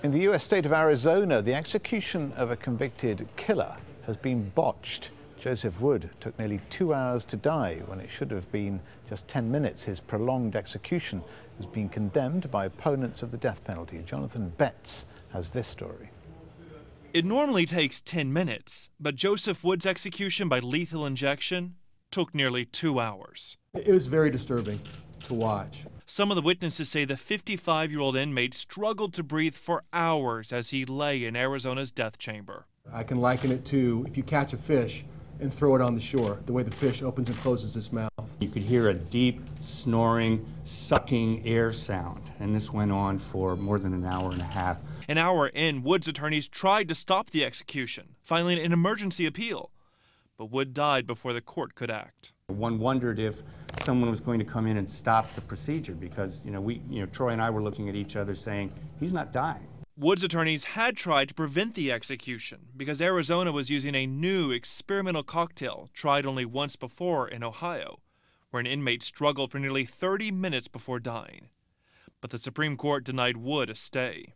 In the U.S. state of Arizona, the execution of a convicted killer has been botched. Joseph Wood took nearly 2 hours to die when it should have been just 10 minutes. His prolonged execution has been condemned by opponents of the death penalty. Jonathan Betts has this story. It normally takes 10 minutes, but Joseph Wood's execution by lethal injection took nearly 2 hours. It was very disturbing to watch. Some of the witnesses say the 55-year-old inmate struggled to breathe for hours as he lay in Arizona's death chamber. I can liken it to if you catch a fish and throw it on the shore, the way the fish opens and closes its mouth. You could hear a deep, snoring, sucking air sound, and this went on for more than an hour and a half. An hour in, Wood's attorneys tried to stop the execution, filing an emergency appeal. But Wood died before the court could act. One wondered if someone was going to come in and stop the procedure because, Troy and I were looking at each other saying, he's not dying. Wood's attorneys had tried to prevent the execution because Arizona was using a new experimental cocktail tried only once before in Ohio, where an inmate struggled for nearly 30 minutes before dying. But the Supreme Court denied Wood a stay.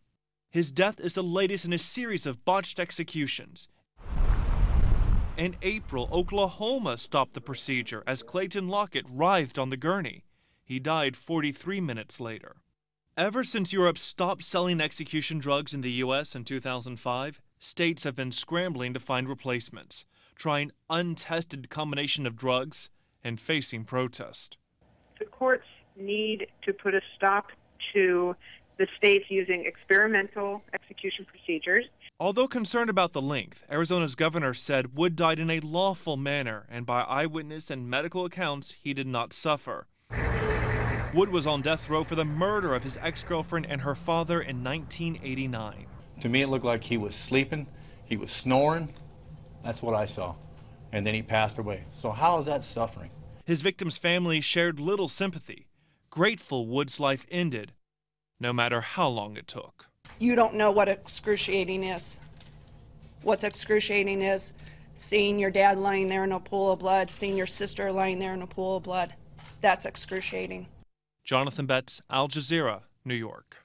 His death is the latest in a series of botched executions. In April, Oklahoma stopped the procedure as Clayton Lockett writhed on the gurney. He died 43 minutes later. Ever since Europe stopped selling execution drugs in the U.S. in 2005, states have been scrambling to find replacements, trying untested combination of drugs and facing protest. The courts need to put a stop to the states using experimental execution procedures. Although concerned about the length, Arizona's governor said Wood died in a lawful manner, and by eyewitness and medical accounts, he did not suffer. Wood was on death row for the murder of his ex-girlfriend and her father in 1989. To me, it looked like he was sleeping, he was snoring. That's what I saw. And then he passed away. So how is that suffering? His victim's family shared little sympathy, grateful Wood's life ended, no matter how long it took. You don't know what excruciating is. What's excruciating is seeing your dad lying there in a pool of blood, seeing your sister lying there in a pool of blood. That's excruciating. Jonathan Betts, Al Jazeera, New York.